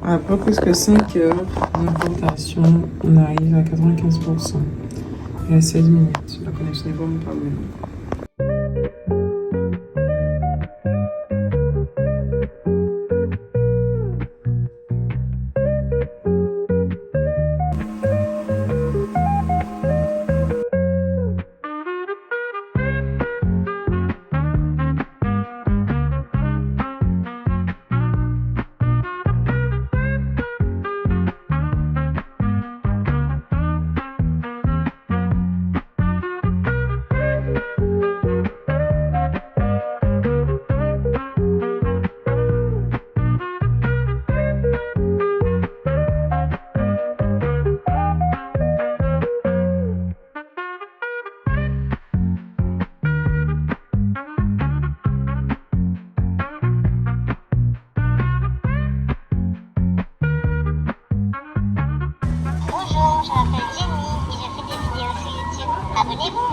Après presque 5 heures d'implantation, on arrive à 95%. Il y a 16 minutes. La connexion n'est vraiment pas bonne. Bonjour, je m'appelle Jenny et je fais des vidéos sur YouTube. Abonnez-vous!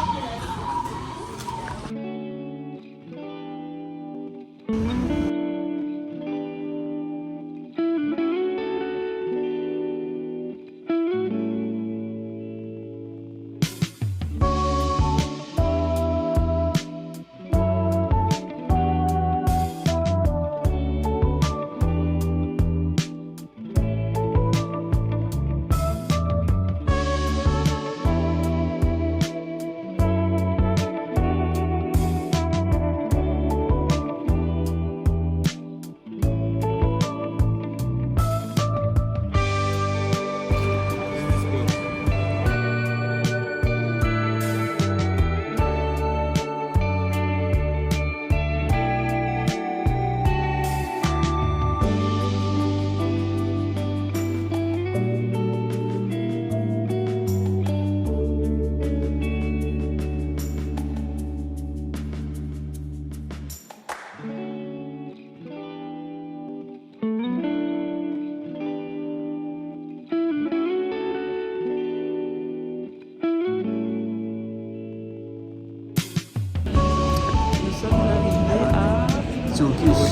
Turkish,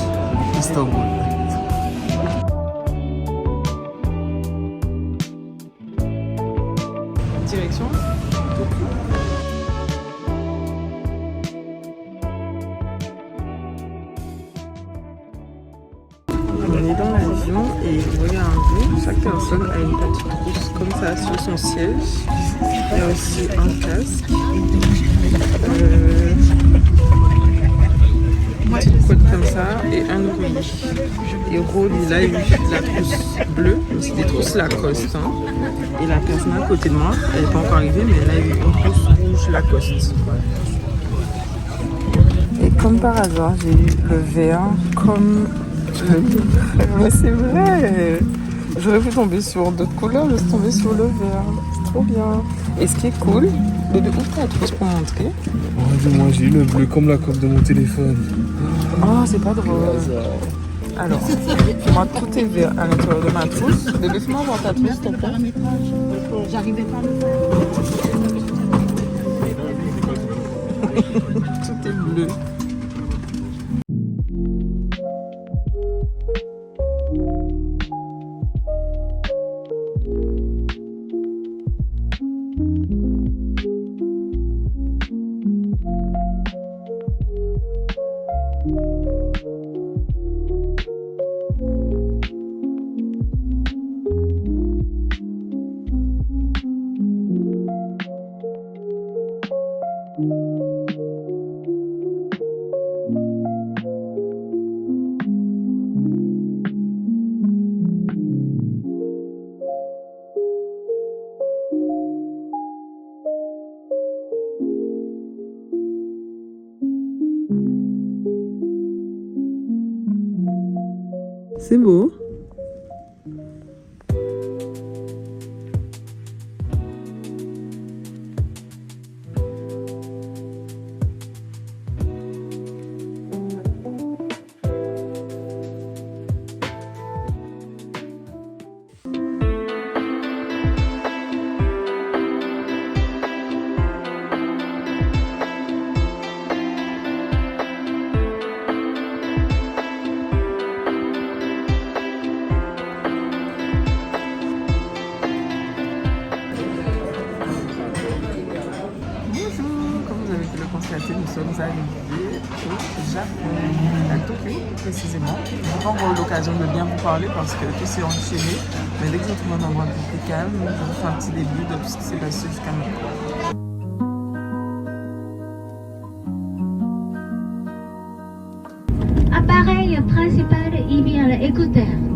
Istanbul. Direction On est dans l'avion et regardez, chaque personne a une petite trousse comme ça sur son siège. Il y a aussi un casque. Une petite couette comme ça et un oreiller. Et Rôle, il a eu la trousse bleue, c'est des trousses Lacoste. Hein. Et la personne à côté de moi, elle n'est pas encore arrivée, mais elle a eu une trousse rouge Lacoste. Et comme par hasard, j'ai eu le vert comme le livre. Mais c'est vrai! J'aurais pu tomber sur d'autres couleurs, je suis tombée sur le vert. C'est trop bien. Et ce qui est cool, bébé, ouvre ta trousse pour montrer. Oh, moi j'ai eu le bleu comme la coque de mon téléphone. Oh, c'est pas drôle. Alors, moi tout est vert à l'intérieur de ma trousse. Bébé, fais-moi voir ta trousse, s'il te plaît. J'arrivais pas à le faire. Tout est bleu. C'est beau. nous arriver au Japon, à Tokyo précisément. Je n'ai pas encore eu l'occasion de bien vous parler parce que tout s'est enchaîné. Mais dès que je trouve un endroit plus calme, je vous fais un petit début de tout ce qui s'est passé jusqu'à maintenant. Appareil principal IBR écouteur.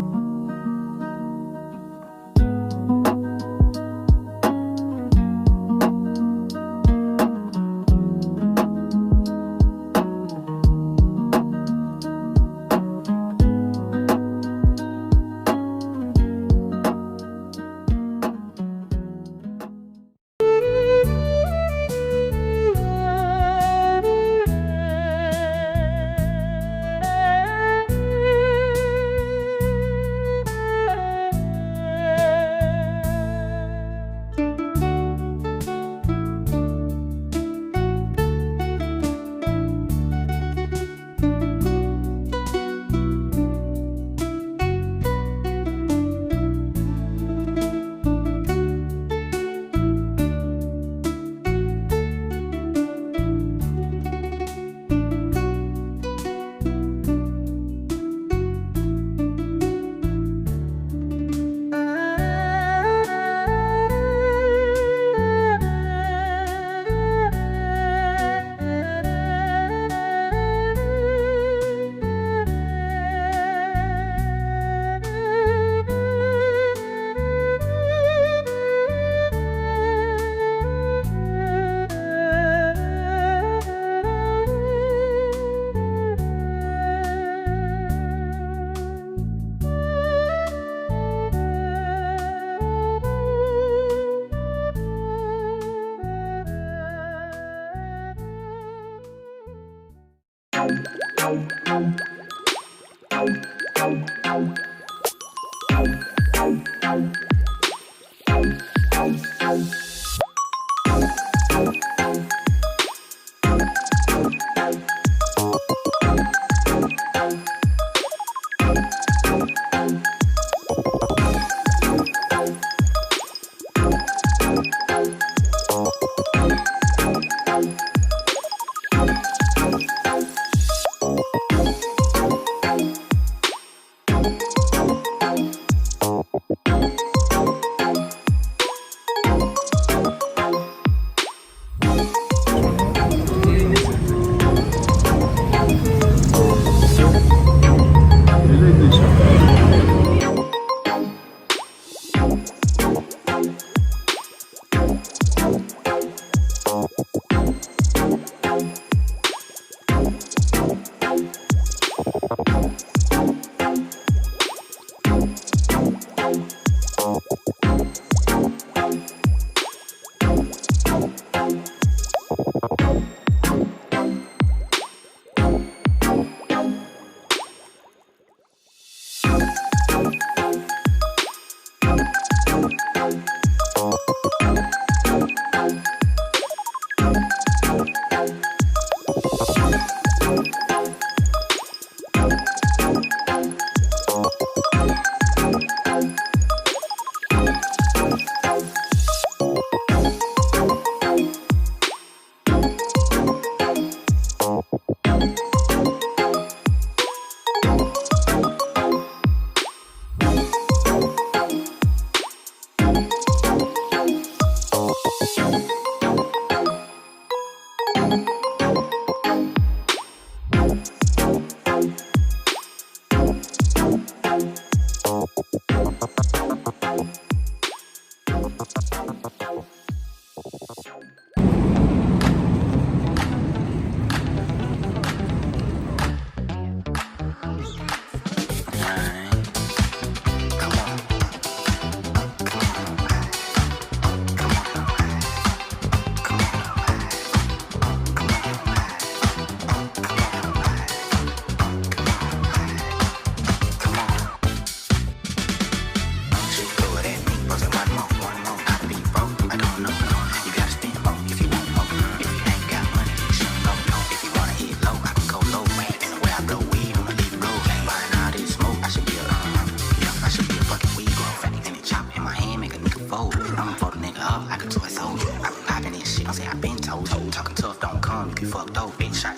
Don't say I been told. Talking tough, don't come. You get fucked over. Bitch, shot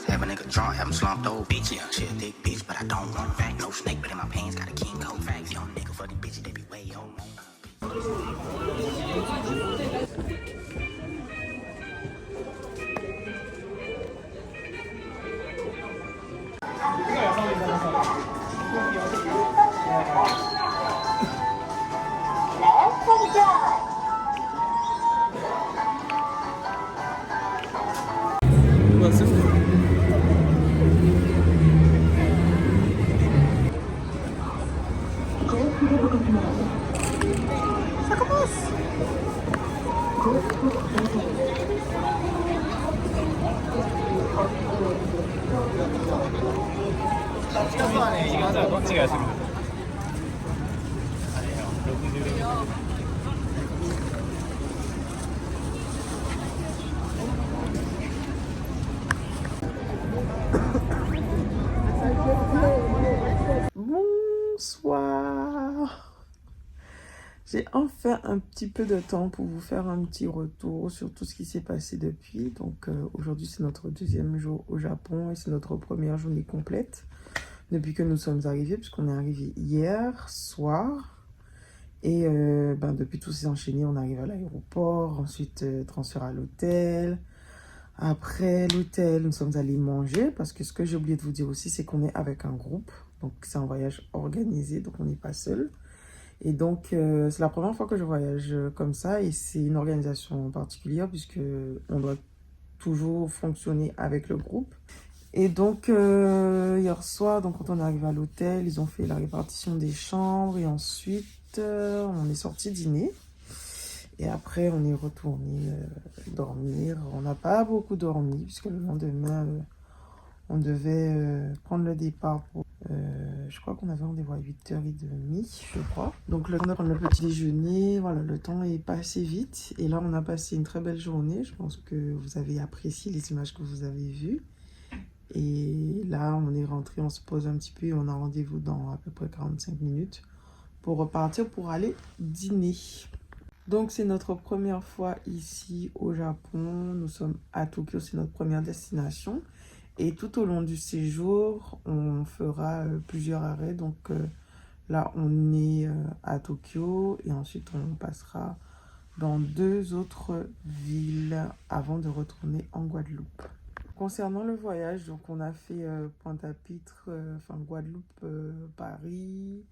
want, have him slumped over. Bitch, yeah, she a thick bitch, but I don't want fact. No snake, but in my pants, got a king coat. Facts, young nigga for these bitches, they be way old. Ouais, c'est bon. Bonsoir. J'ai enfin un petit peu de temps pour vous faire un petit retour sur tout ce qui s'est passé depuis. Donc aujourd'hui c'est notre deuxième jour au Japon et c'est notre première journée complète depuis que nous sommes arrivés, puisqu'on est arrivé hier soir. Et depuis tout s'est enchaîné, on arrive à l'aéroport, ensuite transfert à l'hôtel. Après l'hôtel, nous sommes allés manger, parce que ce que j'ai oublié de vous dire aussi, c'est qu'on est avec un groupe. Donc c'est un voyage organisé, donc on n'est pas seul. Et donc c'est la première fois que je voyage comme ça, et c'est une organisation particulière, puisque on doit toujours fonctionner avec le groupe. Et donc hier soir, donc, quand on est arrivé à l'hôtel, ils ont fait la répartition des chambres, et ensuite on est sorti dîner. Et après, on est retourné dormir. On n'a pas beaucoup dormi, puisque le lendemain, on devait prendre le départ pour... je crois qu'on avait rendez-vous à 8h30, je crois. Donc, le temps de prendre le petit déjeuner, voilà, le temps est passé vite. Et là, on a passé une très belle journée. Je pense que vous avez apprécié les images que vous avez vues. Et là, on est rentré, on se pose un petit peu et on a rendez-vous dans à peu près 45 minutes pour repartir pour aller dîner. Donc, c'est notre première fois ici au Japon. Nous sommes à Tokyo, c'est notre première destination. Et tout au long du séjour, on fera plusieurs arrêts. Donc là, on est à Tokyo et ensuite, on passera dans 2 autres villes avant de retourner en Guadeloupe. Concernant le voyage, donc on a fait Pointe-à-Pitre, Guadeloupe, Paris.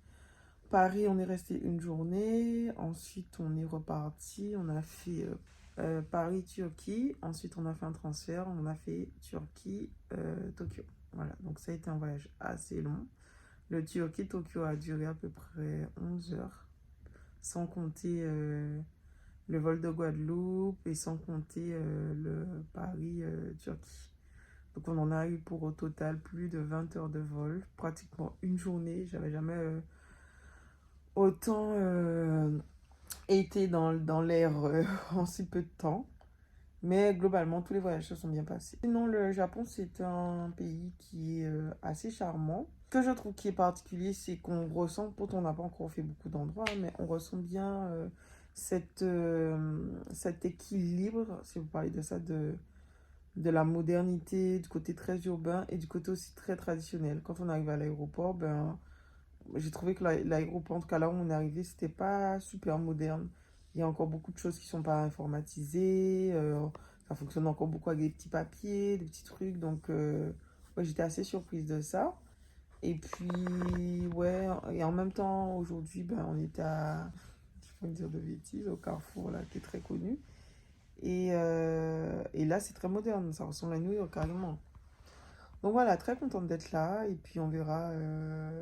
Paris, on est resté une journée. Ensuite, on est reparti. On a fait Paris-Turquie. Ensuite, on a fait un transfert. On a fait Turquie-Tokyo. Voilà, donc ça a été un voyage assez long. Le Turquie-Tokyo a duré à peu près 11 heures, sans compter le vol de Guadeloupe et sans compter le Paris-Turquie. Donc, on en a eu pour au total plus de 20 heures de vol, pratiquement une journée. J'avais jamais... autant été dans l'air en si peu de temps. Mais globalement, tous les voyages se sont bien passés. Sinon, le Japon, c'est un pays qui est assez charmant. Ce que je trouve qui est particulier, c'est qu'on ressent, pourtant on n'a pas encore fait beaucoup d'endroits, mais on ressent bien cet équilibre, si vous parlez de ça, de la modernité, du côté très urbain et du côté aussi très traditionnel. Quand on arrive à l'aéroport, j'ai trouvé que l'aéroport, en tout cas là où on est arrivé, c'était pas super moderne. Il y a encore beaucoup de choses qui sont pas informatisées. Ça fonctionne encore beaucoup avec des petits papiers, des petits trucs. Donc, ouais, j'étais assez surprise de ça. Et puis, ouais, et en même temps, aujourd'hui, on était à, je peux me dire de bêtises, au Carrefour, là, qui est très connu. Et là, c'est très moderne. Ça ressemble à New York, carrément. Donc voilà, très contente d'être là, et puis on verra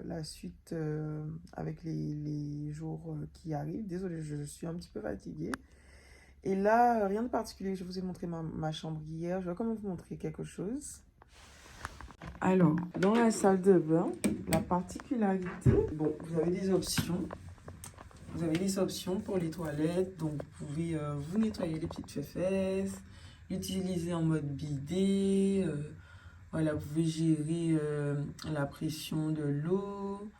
la suite avec les jours qui arrivent. Désolée, je suis un petit peu fatiguée. Et là, rien de particulier, je vous ai montré ma chambre hier, je vais quand même vous montrer quelque chose. Alors, dans la salle de bain, la particularité, bon, vous avez des options. Vous avez des options pour les toilettes, donc vous pouvez vous nettoyer les petites fesses, l'utiliser en mode bidet. Voilà, vous pouvez gérer la pression de l'eau.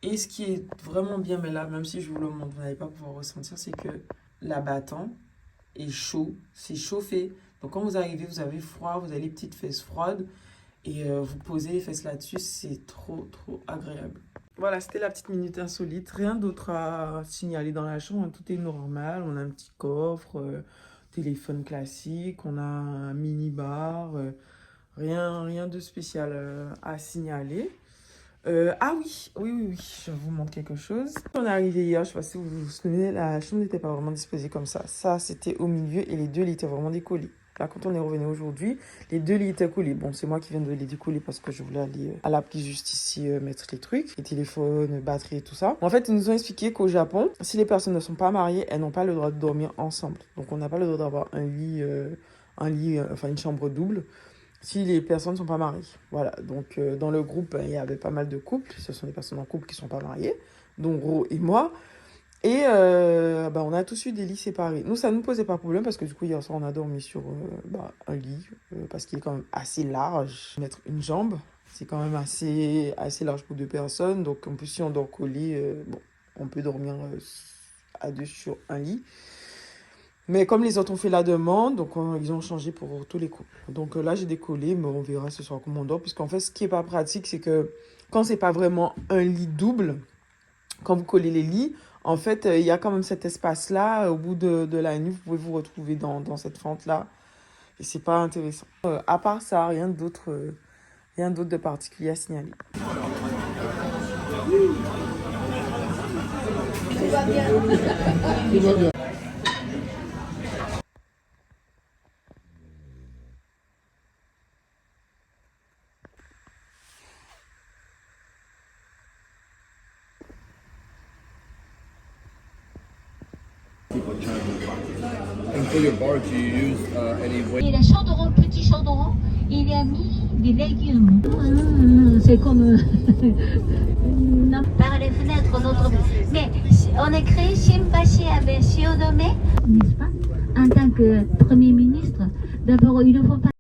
Et ce qui est vraiment bien, mais là, même si je vous le montre, vous n'allez pas pouvoir ressentir, c'est que l'abattant est chaud, c'est chauffé. Donc quand vous arrivez, vous avez froid, vous avez les petites fesses froides. Et vous posez les fesses là-dessus, c'est trop agréable. Voilà, c'était la petite minute insolite. Rien d'autre à signaler dans la chambre. Tout est normal. On a un petit coffre, téléphone classique. On a un mini-bar. Rien de spécial à signaler. Ah oui, je vous montre quelque chose. On est arrivé hier, je sais pas si vous vous souvenez, la chambre n'était pas vraiment disposée comme ça. Ça, c'était au milieu et les deux lits étaient vraiment décollés. Là, quand on est revenu aujourd'hui, les deux lits étaient collés. Bon, c'est moi qui viens de les décoller parce que je voulais aller à l'appli juste ici mettre les trucs, les téléphones, batterie et tout ça. En fait, ils nous ont expliqué qu'au Japon, si les personnes ne sont pas mariées, elles n'ont pas le droit de dormir ensemble. Donc, on n'a pas le droit d'avoir un lit, enfin une chambre double, si les personnes ne sont pas mariées. Voilà, donc dans le groupe, il y avait pas mal de couples. Ce sont des personnes en couple qui ne sont pas mariées, dont Ro et moi. Et on a tous eu des lits séparés. Nous, ça ne nous posait pas de problème parce que du coup, hier soir, on a dormi sur un lit parce qu'il est quand même assez large. Mettre une jambe, c'est quand même assez large pour deux personnes. Donc, en plus, si on dort collé, on peut dormir à deux sur un lit. Mais comme les autres ont fait la demande, donc ils ont changé pour tous les couples. Donc là, j'ai décollé, mais on verra ce soir comment on dort. Puisqu'en fait, ce qui n'est pas pratique, c'est que quand c'est pas vraiment un lit double, quand vous collez les lits, en fait, il y a quand même cet espace-là. Au bout de la nuit, vous pouvez vous retrouver dans cette fente-là. Et c'est pas intéressant. À part ça, rien d'autre de particulier à signaler. Tout va bien. Tout va bien. And for your bar, do you use any weight? Et la chaudron, petit chaudron, il a mis des légumes. C'est comme par les fenêtres notre. Mais on a créé Shimpashi avec Shiodome, n'est-ce pas? En tant que Premier ministre, d'abord il ne faut pas.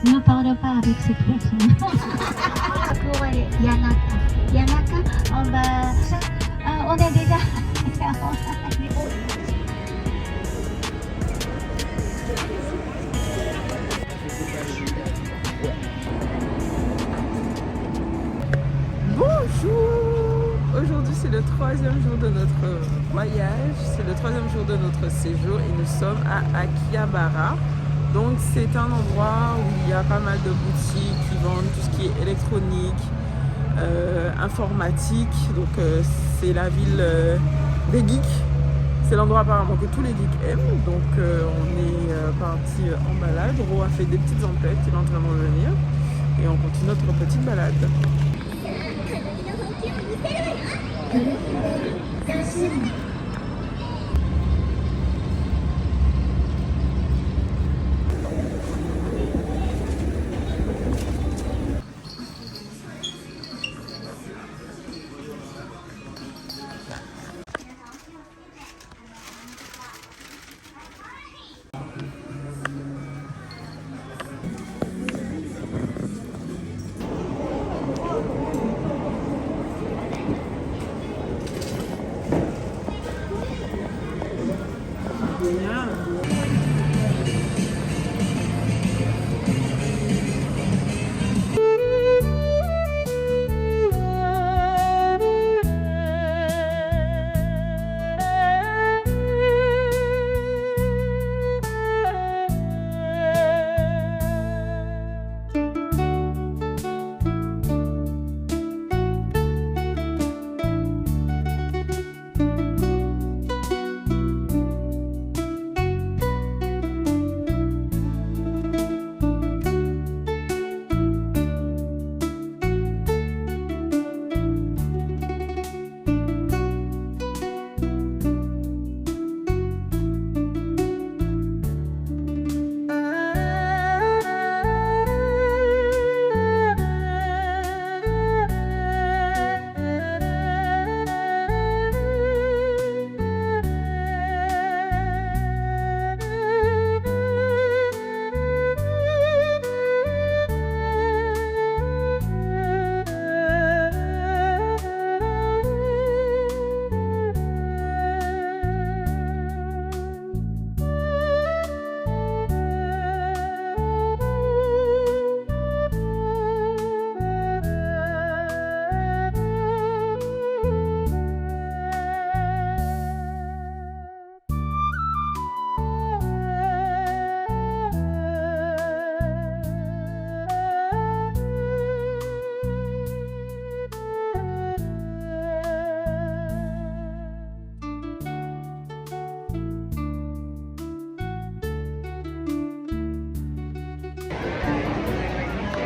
Ne parle pas avec cette personne. Pour Yanaka. Yanaka, on va... on est déjà... Bonjour! Aujourd'hui c'est le 3e jour de notre voyage, c'est le 3e jour de notre séjour et nous sommes à Akihabara. Donc c'est un endroit où il y a pas mal de boutiques qui vendent tout ce qui est électronique, informatique. Donc c'est la ville des geeks. C'est l'endroit apparemment que tous les geeks aiment. Donc on est parti en balade. Ro a fait des petites emplettes, il est en train de revenir. Et on continue notre petite balade.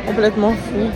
Complètement fou.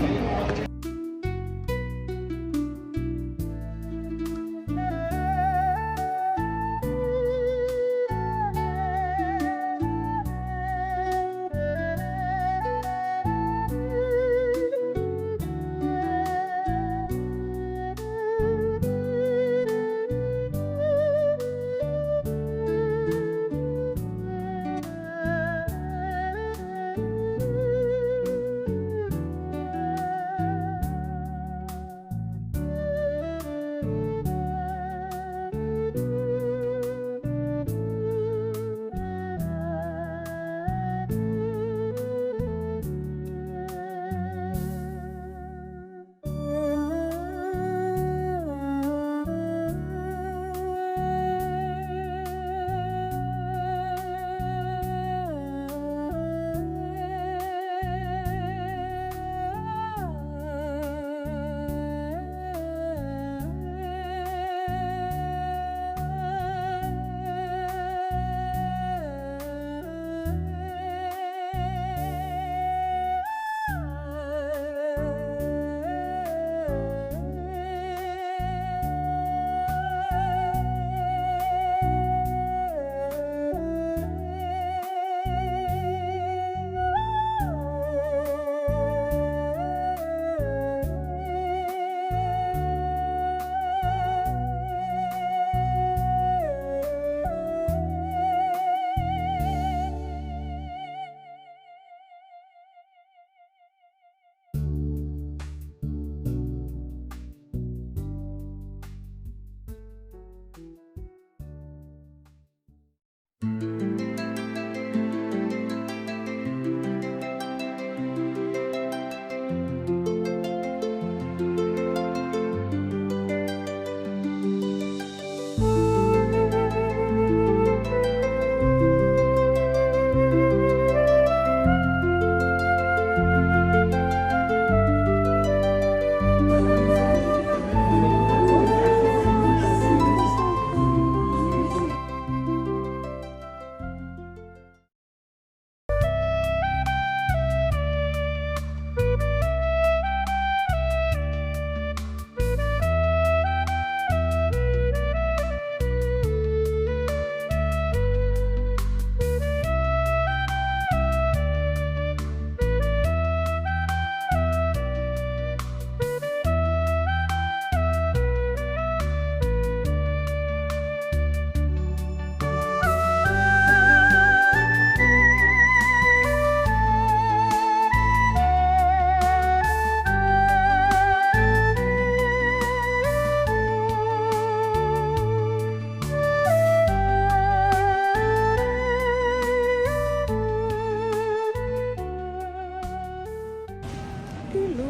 Hello.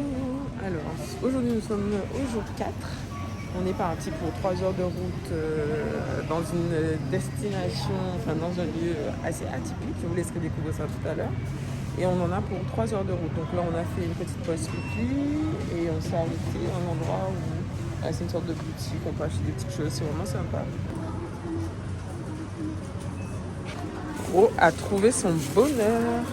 Alors, aujourd'hui nous sommes au jour 4. On est parti pour 3 heures de route dans une destination, enfin dans un lieu assez atypique. Je vous laisserai découvrir ça tout à l'heure. Et on en a pour 3 heures de route. Donc là, on a fait une petite pause pipi et on s'est arrêté à un endroit où c'est une sorte de boutique. On peut acheter des petites choses. C'est vraiment sympa. Ro a trouvé son bonheur.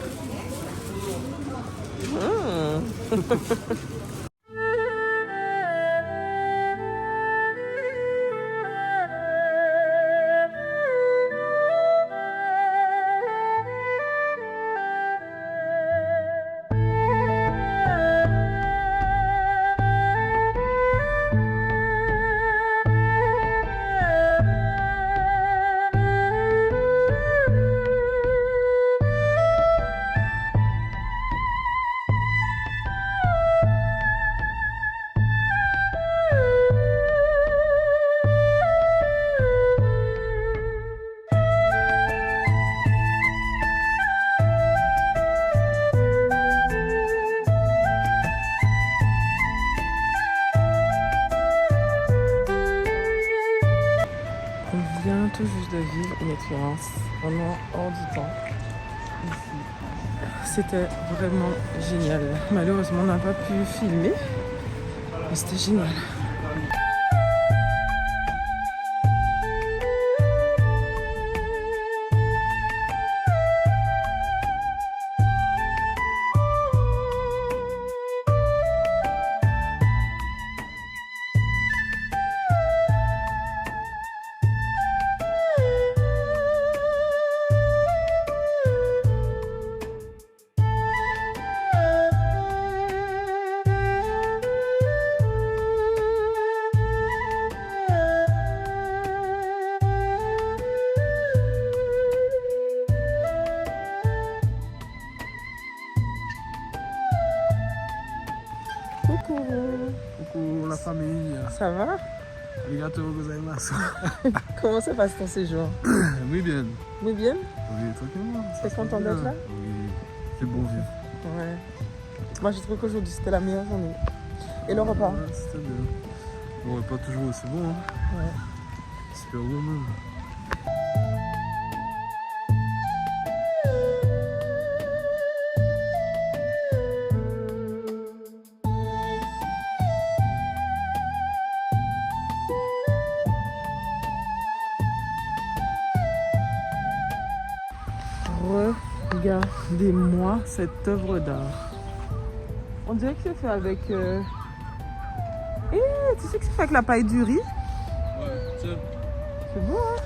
On vient tout juste de vivre une expérience vraiment hors du temps ici. C'était vraiment génial. Malheureusement, on n'a pas pu filmer, mais c'était génial. Coucou. Coucou la famille. Ça va? Arigatou gozaimasu. Comment se passe ton séjour? Oui, bien. Oui, bien? Oui, tranquillement. T'es content d'être là? Oui, c'est bon vivre. Ouais. Moi, j'ai trouvé qu'aujourd'hui, c'était la meilleure journée. Et le repas? Ouais, c'était bien. Bon, pas toujours aussi bon. Hein. Ouais. Super bon même. Regardez-moi cette œuvre d'art. On dirait que c'est fait avec... tu sais que c'est fait avec la paille du riz? Ouais, tiens. C'est beau, hein?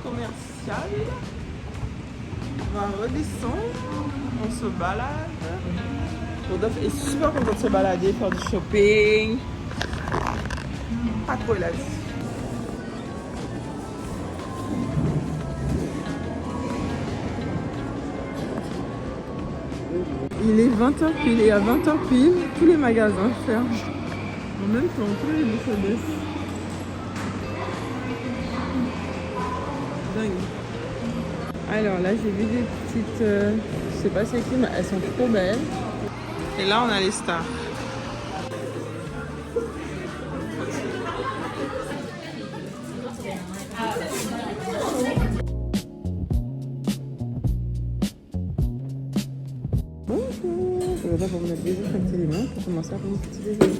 commercial. On va redescendre, on se balade. Rodolphe est super content de se balader, faire du shopping. Pas trop il a dit. Il est 20h pile et à 20h pile, tous les magasins ferment. En même temps, tous les Mercedes. Dingue. Alors là, j'ai vu des petites... je sais pas c'est qui, mais elles sont trop belles. Et là, on a les stars. d'abord mettre des autres éléments pour commencer à faire une petite déjeuner.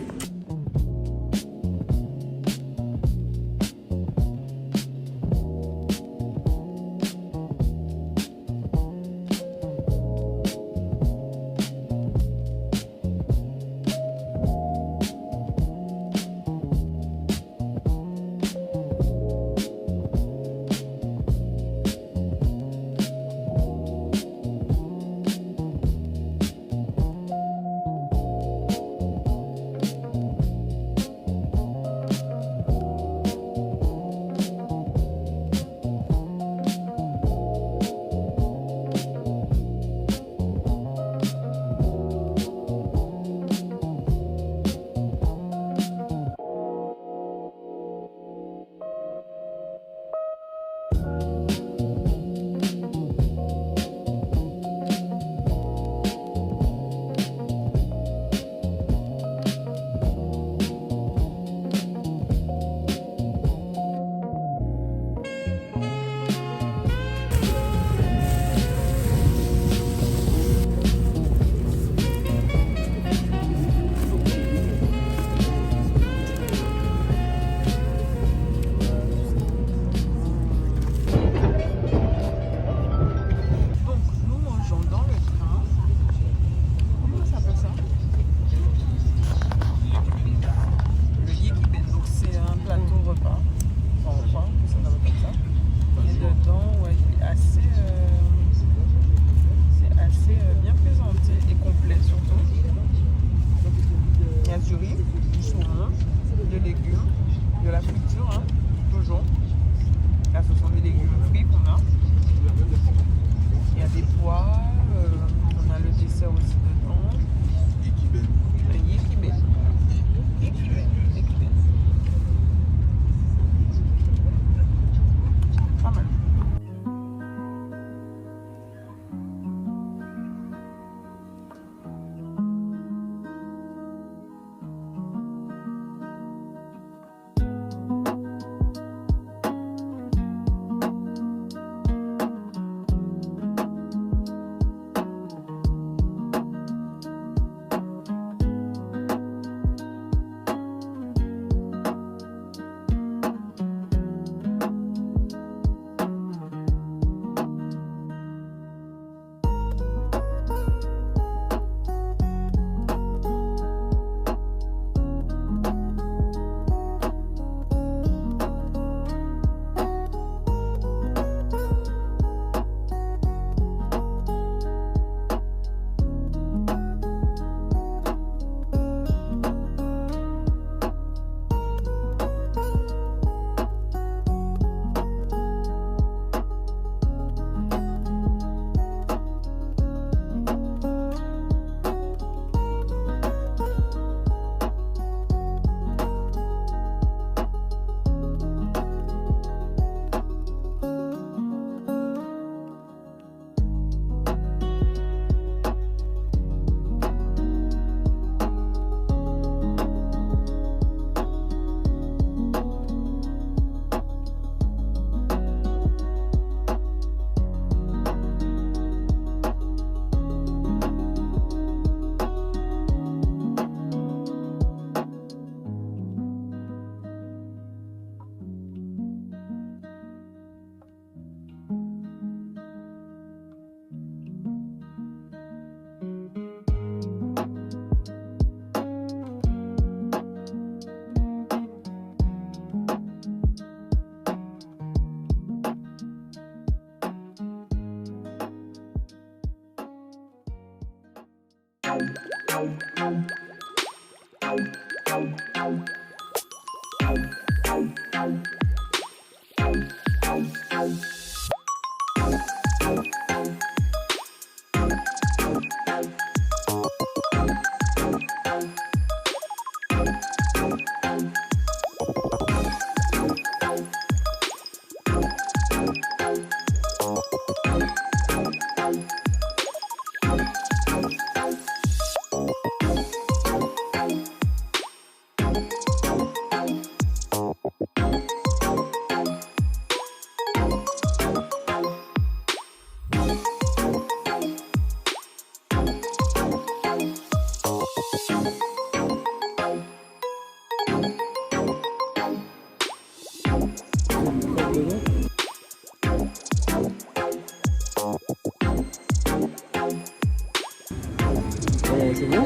c'est bon.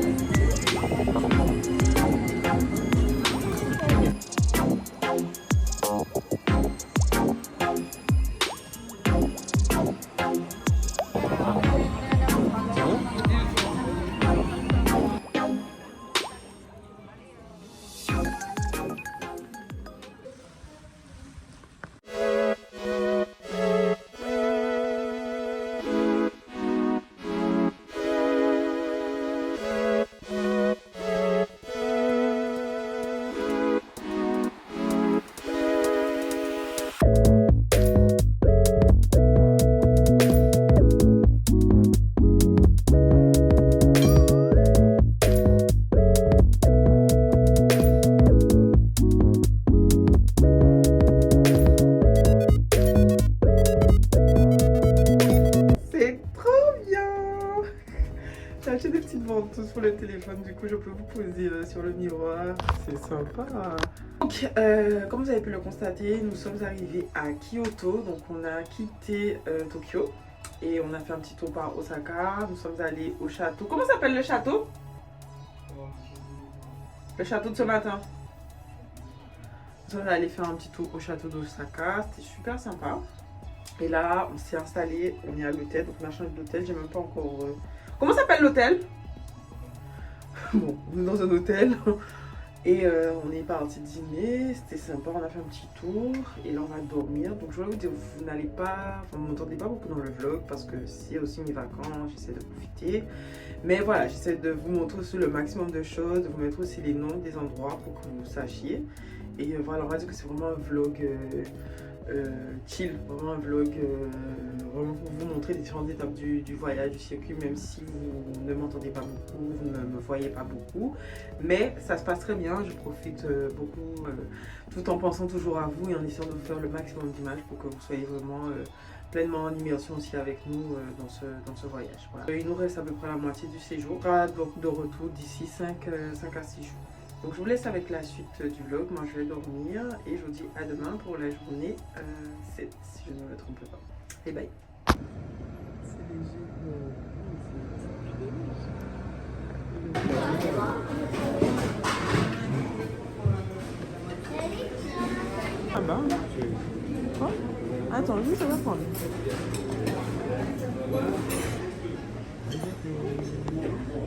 J'ai acheté des petites ventouses pour le téléphone, du coup je peux vous poser sur le miroir, c'est sympa. Donc comme vous avez pu le constater, nous sommes arrivés à Kyoto, donc on a quitté Tokyo et on a fait un petit tour par Osaka. Nous sommes allés au château. Comment s'appelle le château? Le château de ce matin. Nous sommes allés faire un petit tour au château d'Osaka, c'était super sympa. Et là on s'est installé, on est à l'hôtel, donc on a changé d'hôtel, j'ai même pas encore... Comment s'appelle l'hôtel? Bon, on est dans un hôtel et on est parti dîner, c'était sympa, on a fait un petit tour et là on va dormir. Donc je voulais vous dire, vous n'allez pas, enfin vous m'entendez pas beaucoup dans le vlog parce que c'est aussi mes vacances, j'essaie de profiter. Mais voilà, j'essaie de vous montrer aussi le maximum de choses, de vous mettre aussi les noms des endroits pour que vous sachiez. Et voilà, on va dire que c'est vraiment un vlog chill, vraiment un vlog vraiment pour vous montrer les différentes étapes du voyage, du circuit, même si vous ne m'entendez pas beaucoup, vous ne me voyez pas beaucoup, mais ça se passe très bien, je profite beaucoup tout en pensant toujours à vous et en essayant de vous faire le maximum d'images pour que vous soyez vraiment pleinement en immersion aussi avec nous dans ce voyage. Voilà. Il nous reste à peu près la moitié du séjour, on sera donc de retour d'ici 5 à 6 jours. Donc je vous laisse avec la suite du vlog, moi je vais dormir et je vous dis à demain pour la journée 7, si je ne me trompe pas. Et bye. Ah bah. Quoi? Attends, lui ça va prendre.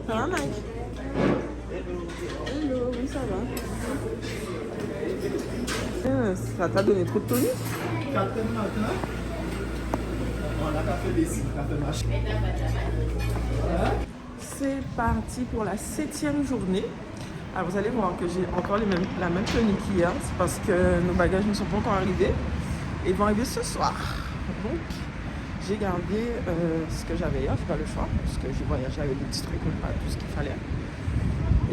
Ça va Mike? Hello, oui ça va. Ça t'a donné trop de tonus? C'est parti pour la 7e journée. Alors vous allez voir que j'ai encore la même tenue qu'hier. C'est parce que nos bagages ne sont pas encore arrivés. Ils vont arriver ce soir. Donc j'ai gardé ce que j'avais hier, j'ai pas le choix. Parce que j'ai voyagé avec des petits trucs, mais pas tout ce qu'il fallait.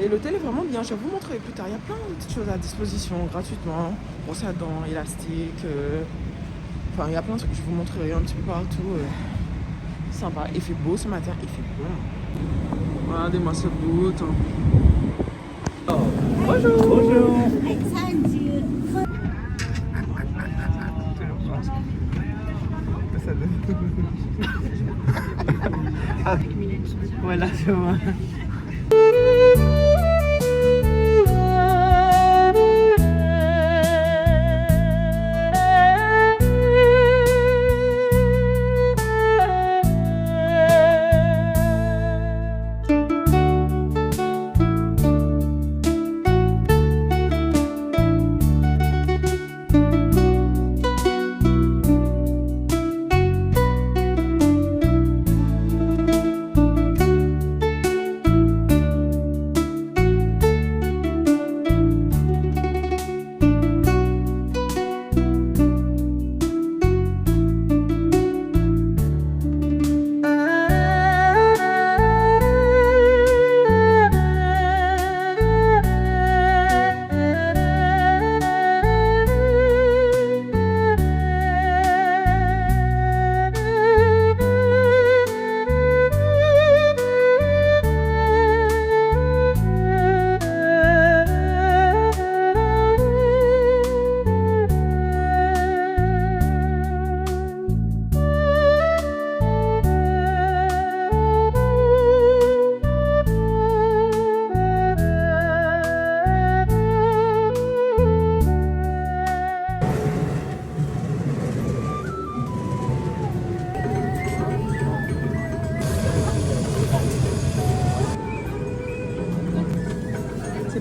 Et l'hôtel est vraiment bien, je vais vous montrer plus tard. Il y a plein de petites choses à disposition gratuitement. Brosse à dents, élastique. Enfin, il y a plein de trucs que je vous montrerai un petit peu partout. Sympa. Il fait beau ce matin, il fait bon. Regardez-moi ce beau temps. Oh. Bonjour. Bonjour. Voilà, je vois.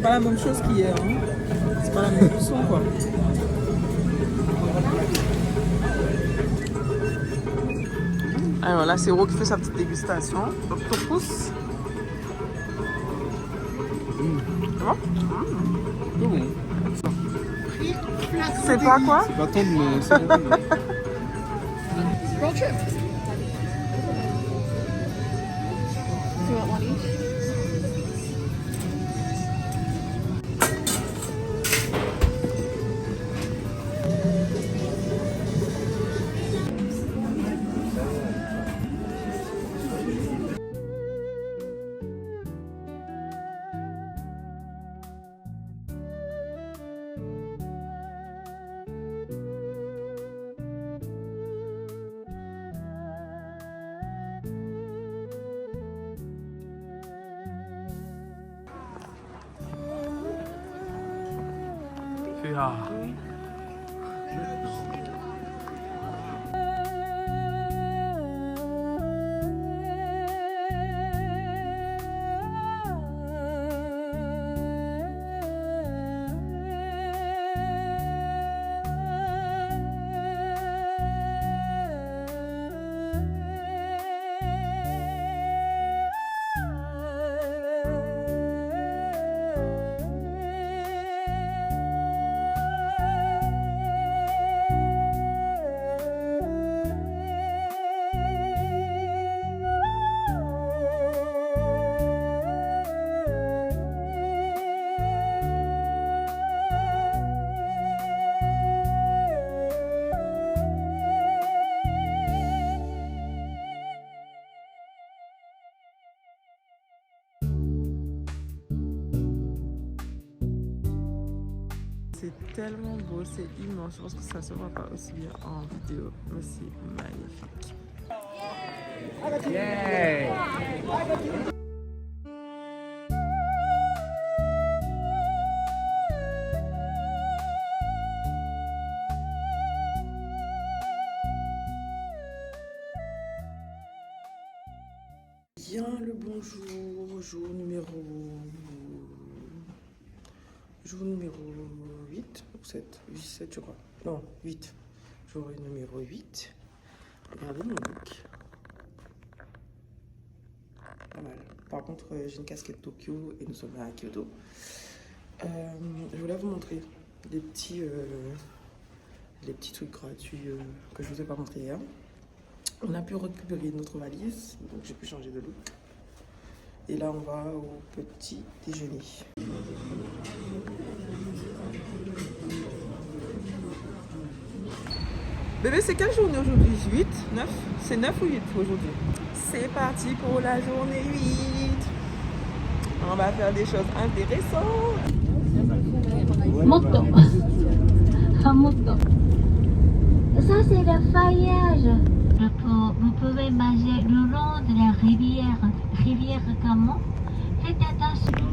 pas la même chose qu'hier. Hein. C'est pas la même cuisson quoi. Alors là, c'est Ro qui fait sa petite dégustation. Octopus. C'est pas quoi? C'est pas tendre, mais c'est bon. Ja. C'est tellement beau, c'est immense. Je pense que ça se voit pas aussi bien en vidéo, mais c'est magnifique. Bien le bonjour, jour numéro 8 ou 7, 7 je crois. Non, 8. Jour numéro 8. Regardez mon look. Pas mal. Par contre, j'ai une casquette Tokyo et nous sommes à Kyoto. Je voulais vous montrer les petits trucs gratuits que je vous ai pas montré hier. On a pu récupérer notre valise, donc j'ai pu changer de look. Et là, on va au petit déjeuner. Bébé, c'est quelle journée aujourd'hui? 8? 9? C'est 9 ou 8 aujourd'hui? C'est parti pour la journée 8. On va faire des choses intéressantes. Motto. Ah, motto. Ça, c'est le feuillage. Vous pouvez manger le long de la rivière Camon. Faites attention.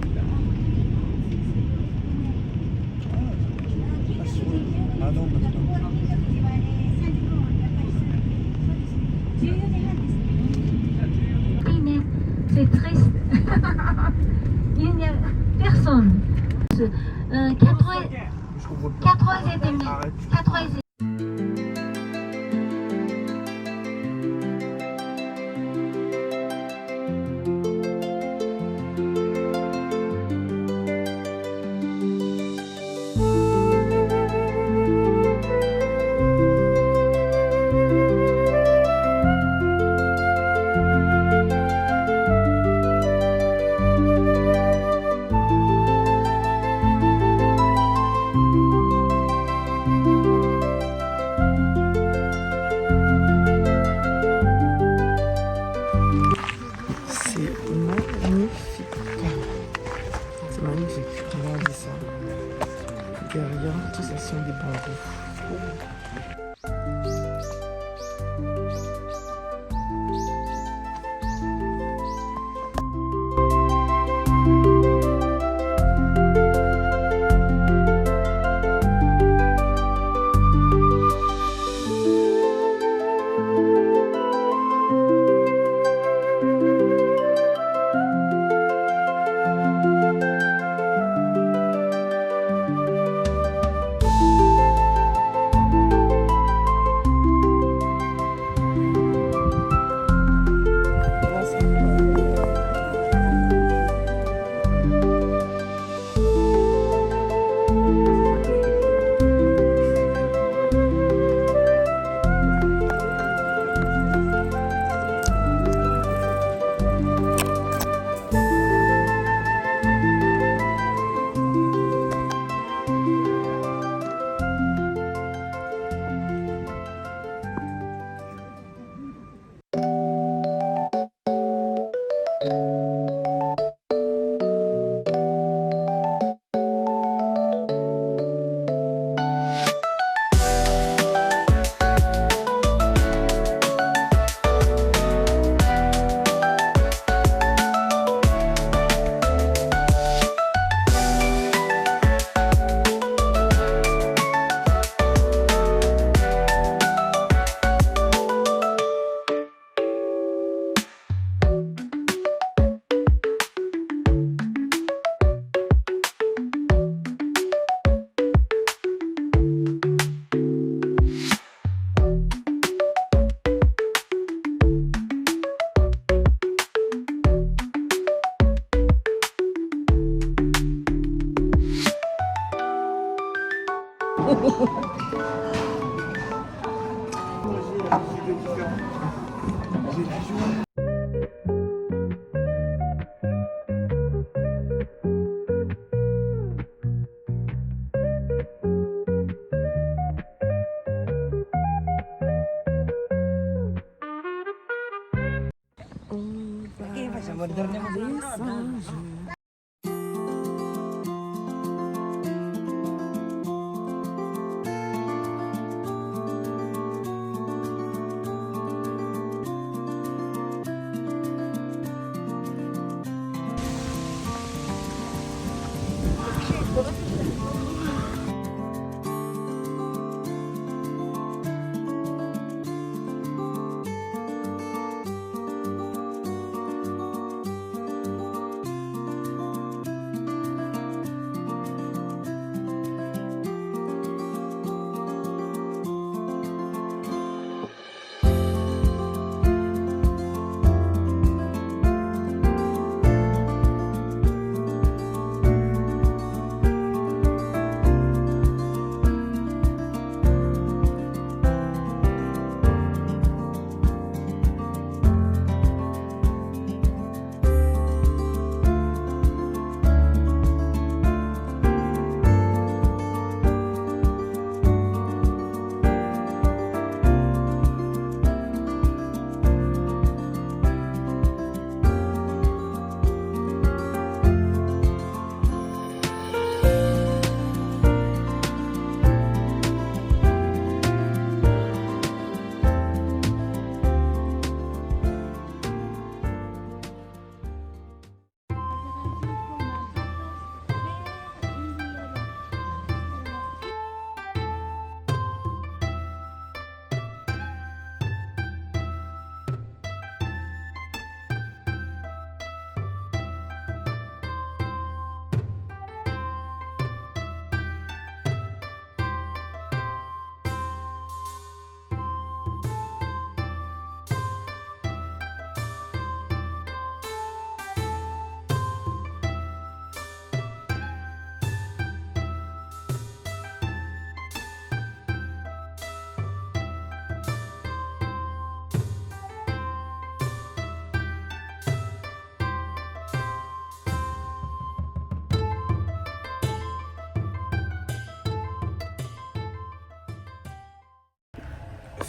C'est triste. Il n'y a personne. 4h30. 4h30. C'est magnifique. Regardez ça. Derrière, tout ça sont des bambous.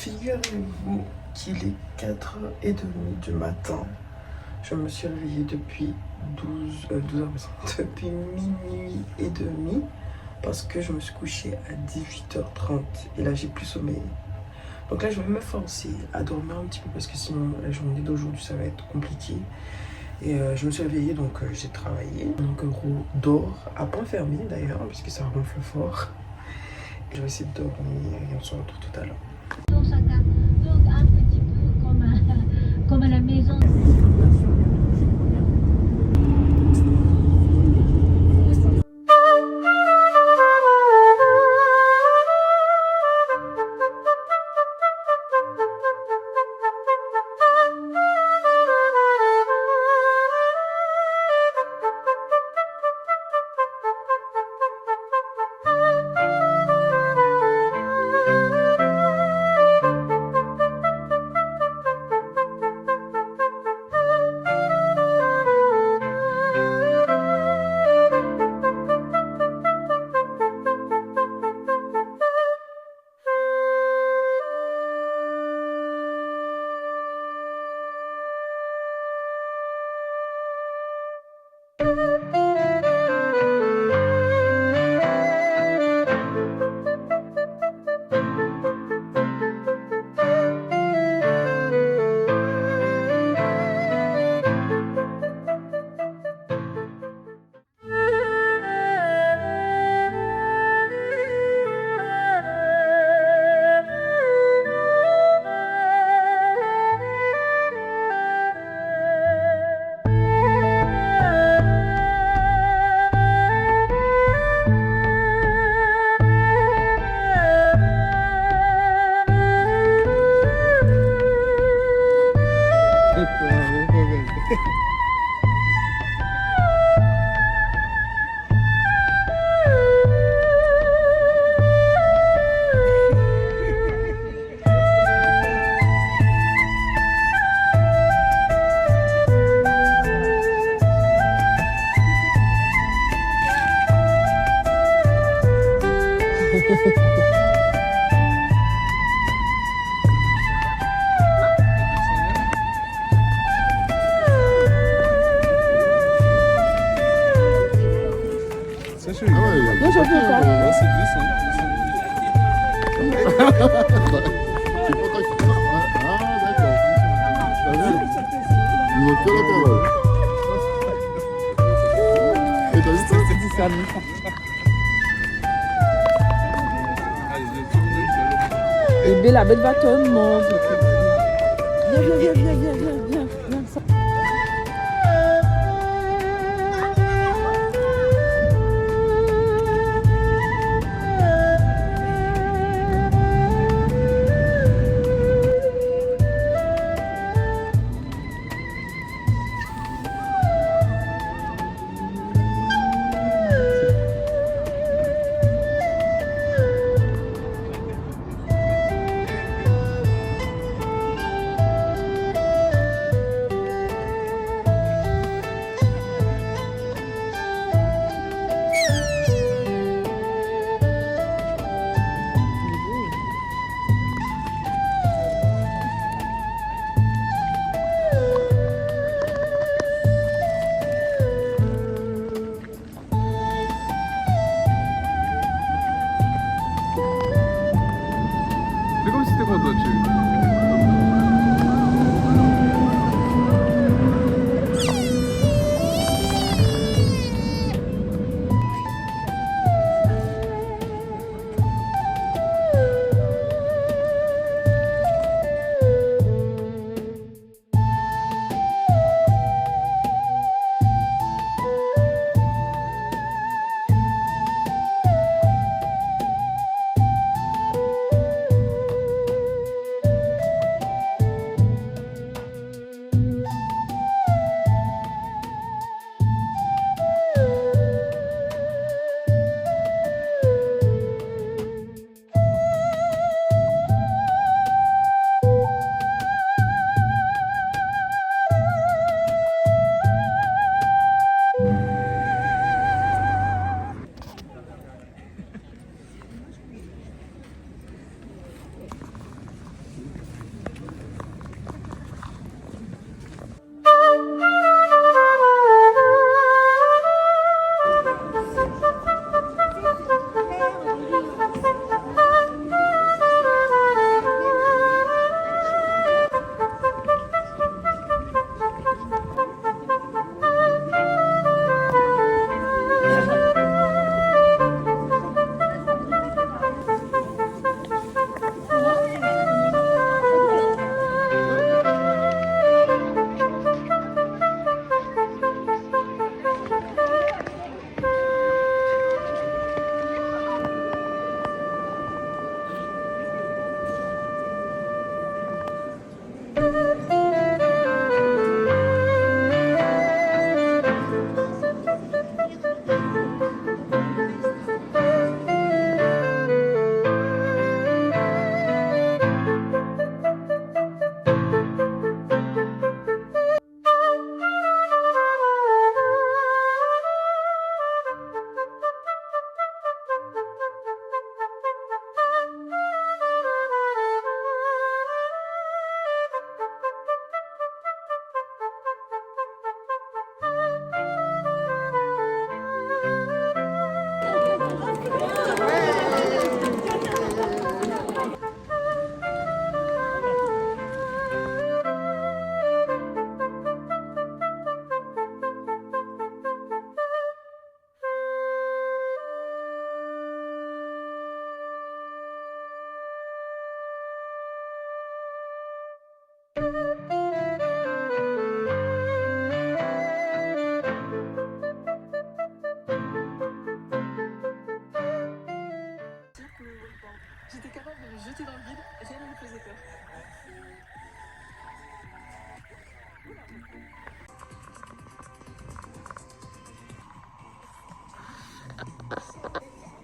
Figurez-vous qu'il est 4h30 du matin. Je me suis réveillée depuis 12h, depuis minuit et demi parce que je me suis couchée à 18h30 et là j'ai plus sommeil. Donc là je vais me forcer à dormir un petit peu parce que sinon la journée d'aujourd'hui ça va être compliqué. Et je me suis réveillée donc j'ai travaillé. Donc Gros dort à point fermé d'ailleurs puisque ça ronfle fort. Je vais essayer de dormir et on se retrouve tout à l'heure. Donc un petit peu comme à la maison. je peux pas. Ouais, c'est 200. C'est pas toi qui parles. Ah, d'accord. T'as vu? Ils ont que la parole. Et t'as vu ça? C'est dit ça, mais ça. Allez, je vais tourner, je vais le- Et bien, la bête va te mordre. Viens, viens, viens, viens, viens, viens, viens, viens, ça. C'est comme si t'étais content, tu. J'étais capable de me jeter dans le vide, rien ne me faisait peur.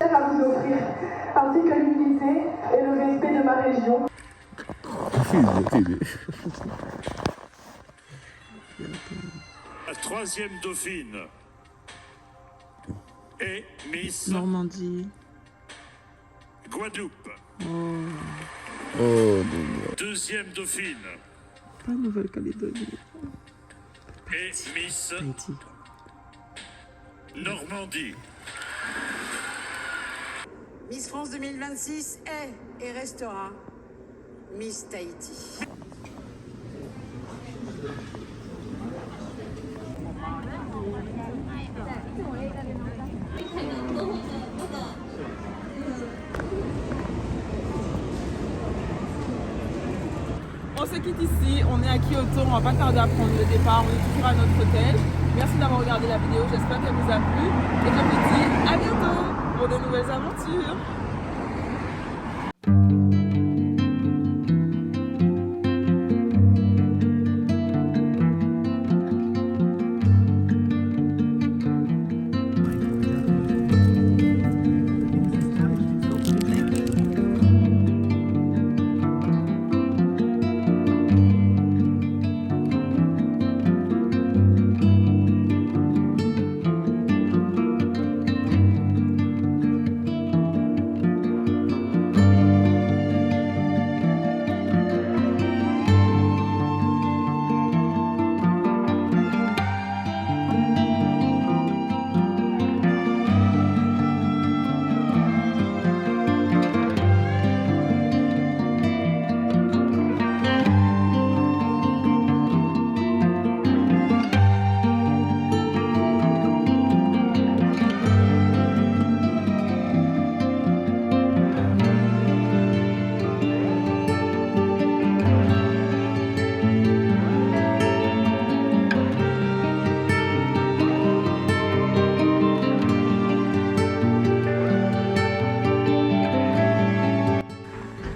À vous offrir, ainsi que l'unité et le respect de ma région. La troisième dauphine est Miss Normandie. Guadeloupe. Oh, Deuxième dauphine Pas Nouvelle-Calédonie. est Miss Haïti. Normandie. Miss France 2026 est et restera Miss Tahiti. On se quitte ici, on est à Kyoto, on va pas tarder à prendre le départ, on est toujours à notre hôtel. Merci d'avoir regardé la vidéo, j'espère qu'elle vous a plu et je vous dis à bientôt pour de nouvelles aventures.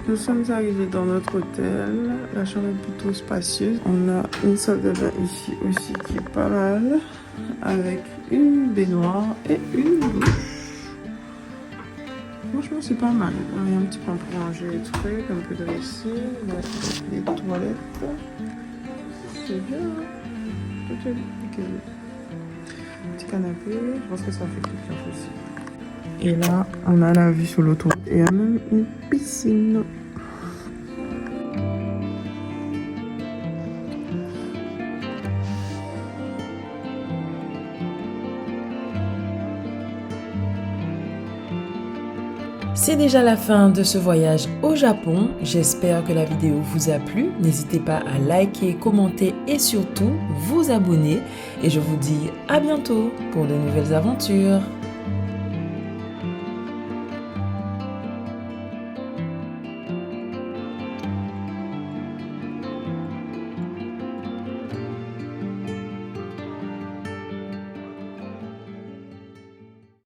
Nous sommes arrivés dans notre hôtel. La chambre est plutôt spacieuse. On a une salle de bain ici aussi qui est pas mal, avec une baignoire et une douche. Franchement, c'est pas mal. Il y a un petit peu pour ranger les trucs, un peu de lessive, les toilettes. C'est bien. Tout est nickel. Petit canapé. Je pense que ça fait confiance aussi. Et là, on a la vue sur l'autoroute et il y a même une piscine. C'est déjà la fin de ce voyage au Japon. J'espère que la vidéo vous a plu. N'hésitez pas à liker, commenter et surtout vous abonner. Et je vous dis à bientôt pour de nouvelles aventures.